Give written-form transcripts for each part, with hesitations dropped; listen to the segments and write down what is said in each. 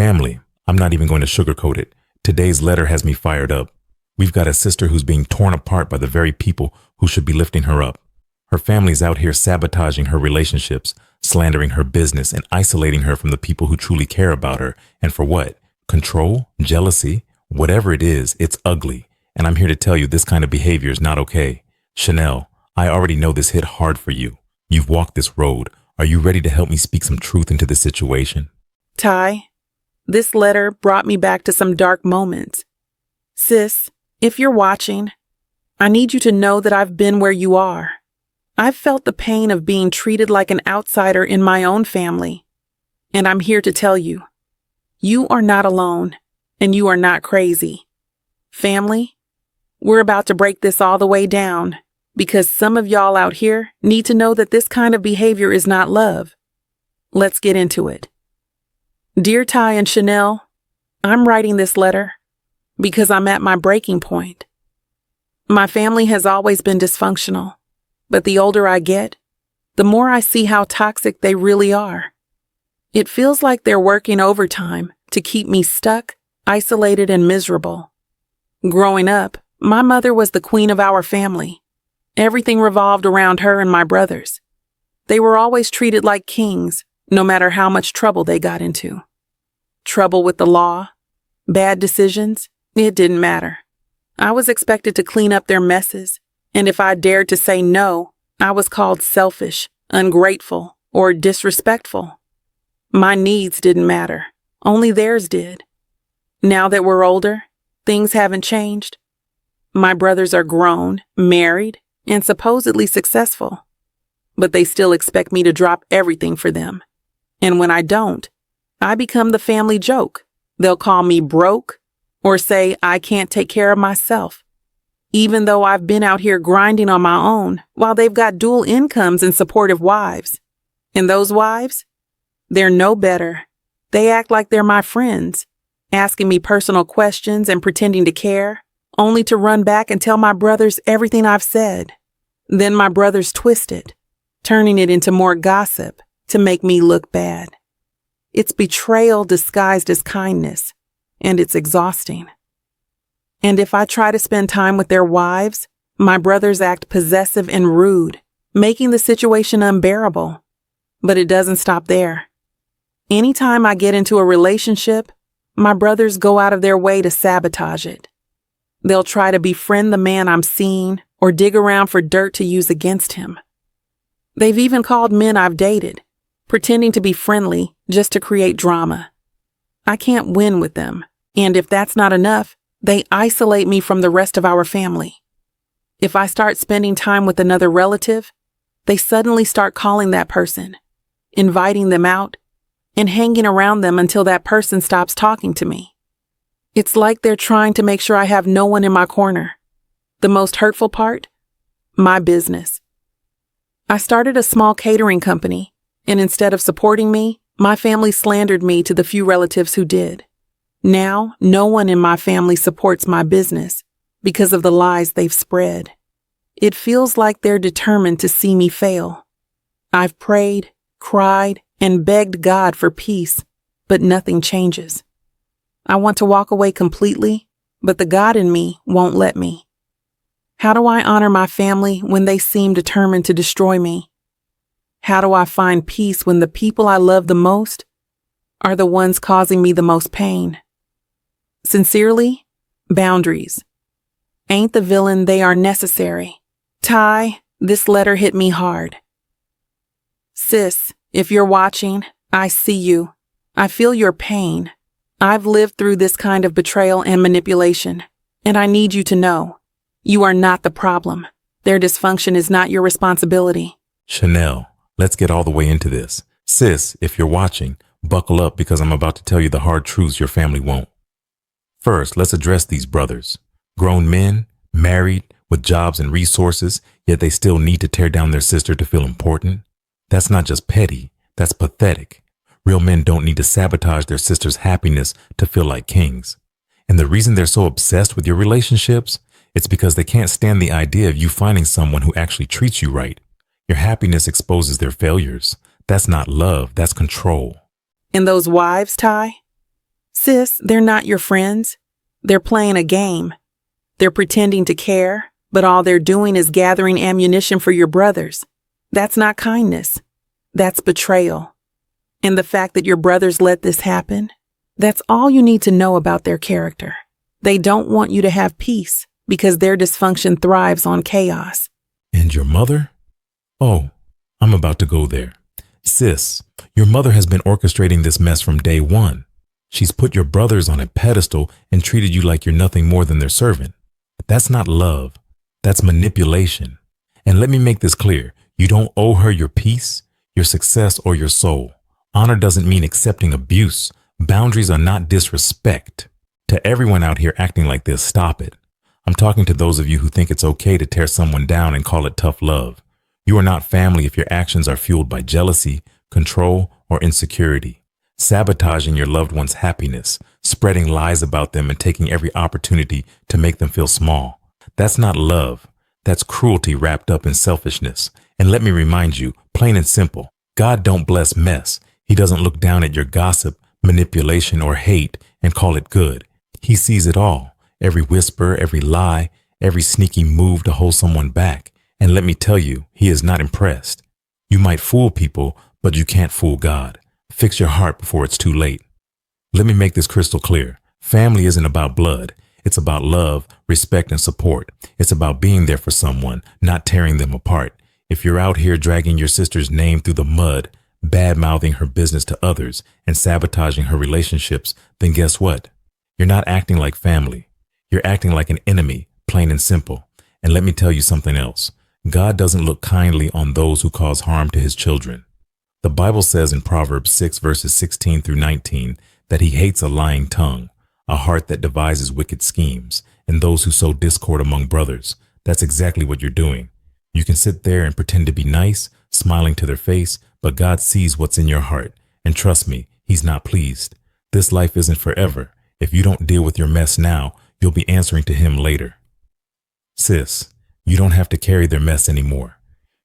Family, I'm not even going to sugarcoat it. Today's letter has me fired up. We've got a sister who's being torn apart by the very people who should be lifting her up. Her family's out here sabotaging her relationships, slandering her business, and isolating her from the people who truly care about her. And for what? Control? Jealousy? Whatever it is, it's ugly. And I'm here to tell you this kind of behavior is not okay. Chanel, I already know this hit hard for you. You've walked this road. Are you ready to help me speak some truth into this situation? Tye, this letter brought me back to some dark moments. Sis, if you're watching, I need you to know that I've been where you are. I've felt the pain of being treated like an outsider in my own family. And I'm here to tell you, you are not alone, and you are not crazy. Family, we're about to break this all the way down, because some of y'all out here need to know that this kind of behavior is not love. Let's get into it. Dear Tye and Chanel, I'm writing this letter because I'm at my breaking point. My family has always been dysfunctional, but the older I get, the more I see how toxic they really are. It feels like they're working overtime to keep me stuck, isolated, and miserable. Growing up, my mother was the queen of our family. Everything revolved around her and my brothers. They were always treated like kings, no matter how much trouble they got into. Trouble with the law, bad decisions, it didn't matter. I was expected to clean up their messes, and if I dared to say no, I was called selfish, ungrateful, or disrespectful. My needs didn't matter, only theirs did. Now that we're older, things haven't changed. My brothers are grown, married, and supposedly successful, but they still expect me to drop everything for them. And when I don't, I become the family joke. They'll call me broke or say I can't take care of myself, even though I've been out here grinding on my own while they've got dual incomes and supportive wives. And those wives, they're no better. They act like they're my friends, asking me personal questions and pretending to care, only to run back and tell my brothers everything I've said. Then my brothers twist it, turning it into more gossip to make me look bad. It's betrayal disguised as kindness, and it's exhausting. And if I try to spend time with their wives, my brothers act possessive and rude, making the situation unbearable. But it doesn't stop there. Anytime I get into a relationship, my brothers go out of their way to sabotage it. They'll try to befriend the man I'm seeing or dig around for dirt to use against him. They've even called men I've dated, pretending to be friendly just to create drama. I can't win with them, and if that's not enough, they isolate me from the rest of our family. If I start spending time with another relative, they suddenly start calling that person, inviting them out, and hanging around them until that person stops talking to me. It's like they're trying to make sure I have no one in my corner. The most hurtful part? My business. I started a small catering company, and instead of supporting me, my family slandered me to the few relatives who did. Now, no one in my family supports my business because of the lies they've spread. It feels like they're determined to see me fail. I've prayed, cried, and begged God for peace, but nothing changes. I want to walk away completely, but the God in me won't let me. How do I honor my family when they seem determined to destroy me? How do I find peace when the people I love the most are the ones causing me the most pain? Sincerely, boundaries. Ain't the villain, they are necessary. Tye, this letter hit me hard. Sis, if you're watching, I see you. I feel your pain. I've lived through this kind of betrayal and manipulation, and I need you to know, you are not the problem. Their dysfunction is not your responsibility. Chanel, let's get all the way into this. Sis, if you're watching, buckle up because I'm about to tell you the hard truths your family won't. First, let's address these brothers. Grown men, married, with jobs and resources, yet they still need to tear down their sister to feel important. That's not just petty, that's pathetic. Real men don't need to sabotage their sister's happiness to feel like kings. And the reason they're so obsessed with your relationships, it's because they can't stand the idea of you finding someone who actually treats you right. Your happiness exposes their failures. That's not love, that's control. And those wives, Tye? Sis, they're not your friends. They're playing a game. They're pretending to care, but all they're doing is gathering ammunition for your brothers. That's not kindness. That's betrayal. And the fact that your brothers let this happen, that's all you need to know about their character. They don't want you to have peace because their dysfunction thrives on chaos. And your mother? Oh, I'm about to go there. Sis, your mother has been orchestrating this mess from day one. She's put your brothers on a pedestal and treated you like you're nothing more than their servant. That's not love. That's manipulation. And let me make this clear. You don't owe her your peace, your success, or your soul. Honor doesn't mean accepting abuse. Boundaries are not disrespect. To everyone out here acting like this, stop it. I'm talking to those of you who think it's okay to tear someone down and call it tough love. You are not family if your actions are fueled by jealousy, control, or insecurity. Sabotaging your loved one's happiness, spreading lies about them, and taking every opportunity to make them feel small. That's not love. That's cruelty wrapped up in selfishness. And let me remind you, plain and simple, God don't bless mess. He doesn't look down at your gossip, manipulation, or hate and call it good. He sees it all, every whisper, every lie, every sneaky move to hold someone back. And let me tell you, he is not impressed. You might fool people, but you can't fool God. Fix your heart before it's too late. Let me make this crystal clear. Family isn't about blood. It's about love, respect, and support. It's about being there for someone, not tearing them apart. If you're out here dragging your sister's name through the mud, bad-mouthing her business to others, and sabotaging her relationships, then guess what? You're not acting like family. You're acting like an enemy, plain and simple. And let me tell you something else. God doesn't look kindly on those who cause harm to his children. The Bible says in Proverbs 6 verses 16 through 19 that he hates a lying tongue, a heart that devises wicked schemes, and those who sow discord among brothers. That's exactly what you're doing. You can sit there and pretend to be nice, smiling to their face, but God sees what's in your heart. And trust me, he's not pleased. This life isn't forever. If you don't deal with your mess now, you'll be answering to him later. Sis, you don't have to carry their mess anymore.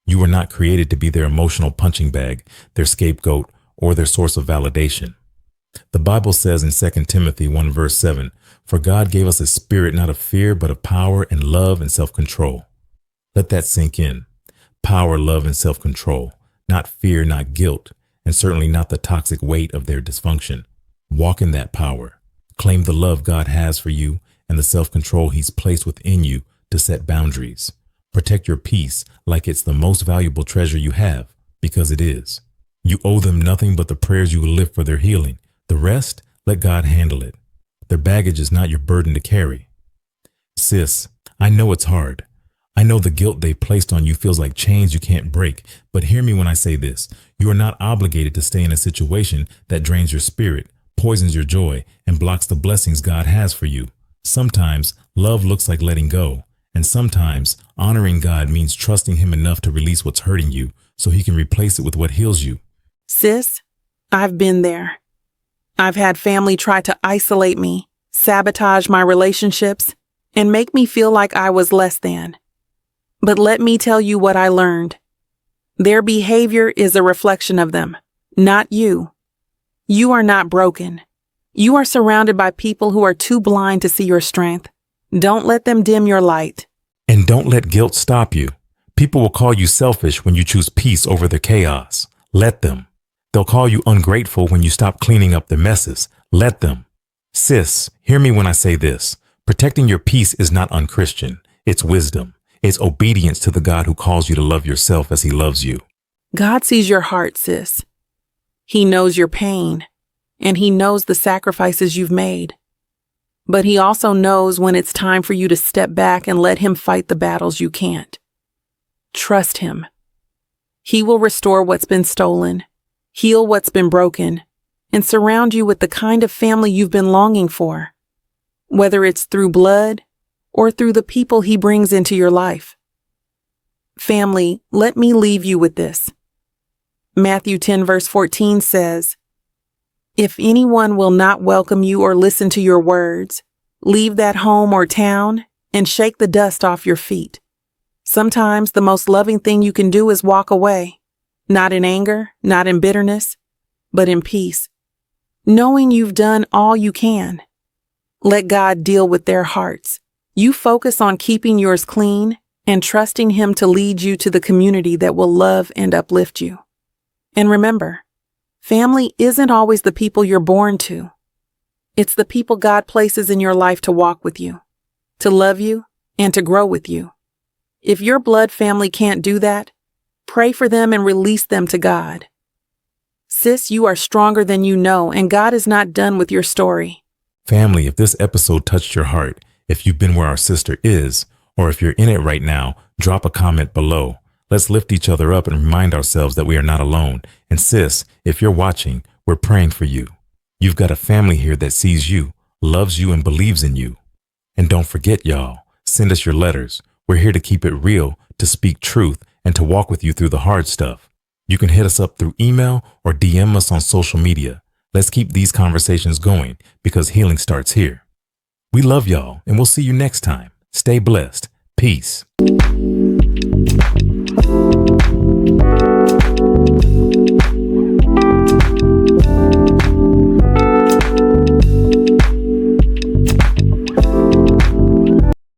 You were not created to be their emotional punching bag, their scapegoat, or their source of validation. The Bible says in 2 Timothy 1 verse 7, "For God gave us a spirit not of fear, but of power and love and self-control." Let that sink in. Power, love, and self-control. Not fear, not guilt, and certainly not the toxic weight of their dysfunction. Walk in that power. Claim the love God has for you and the self-control he's placed within you to set boundaries. Protect your peace like it's the most valuable treasure you have, because it is. You owe them nothing but the prayers you will live for their healing. The rest, let God handle it. Their baggage is not your burden to carry. Sis, I know it's hard. I know the guilt they placed on you feels like chains you can't break, but hear me when I say this. You are not obligated to stay in a situation that drains your spirit, poisons your joy, and blocks the blessings God has for you. Sometimes love looks like letting go, and sometimes honoring God means trusting him enough to release what's hurting you so he can replace it with what heals you. Sis, I've been there. I've had family try to isolate me, sabotage my relationships, and make me feel like I was less than. But let me tell you what I learned. Their behavior is a reflection of them, not you. You are not broken. You are surrounded by people who are too blind to see your strength. Don't let them dim your light. And don't let guilt stop you. People will call you selfish when you choose peace over their chaos. Let them. They'll call you ungrateful when you stop cleaning up their messes. Let them. Sis, hear me when I say this. Protecting your peace is not unchristian. It's wisdom. It's obedience to the God who calls you to love yourself as he loves you. God sees your heart, sis. He knows your pain, and he knows the sacrifices you've made. But he also knows when it's time for you to step back and let him fight the battles you can't. Trust him. He will restore what's been stolen, heal what's been broken, and surround you with the kind of family you've been longing for, whether it's through blood or through the people he brings into your life. Family, let me leave you with this. Matthew 10 verse 14 says, "If anyone will not welcome you or listen to your words, leave that home or town and shake the dust off your feet." Sometimes the most loving thing you can do is walk away, not in anger, not in bitterness, but in peace. knowing you've done all you can. Let God deal with their hearts. You focus on keeping yours clean and trusting Him to lead you to the community that will love and uplift you. And remember, family isn't always the people you're born to. It's the people God places in your life to walk with you, to love you, and to grow with you. If your blood family can't do that, pray for them and release them to God. Sis, you are stronger than you know, and God is not done with your story. Family, if this episode touched your heart, if you've been where our sister is, or if you're in it right now, drop a comment below. Let's lift each other up and remind ourselves that we are not alone. And sis, if you're watching, we're praying for you. You've got a family here that sees you, loves you, and believes in you. And don't forget, y'all, send us your letters. We're here to keep it real, to speak truth, and to walk with you through the hard stuff. You can hit us up through email or DM us on social media. Let's keep these conversations going because healing starts here. We love y'all, and we'll see you next time. Stay blessed. Peace.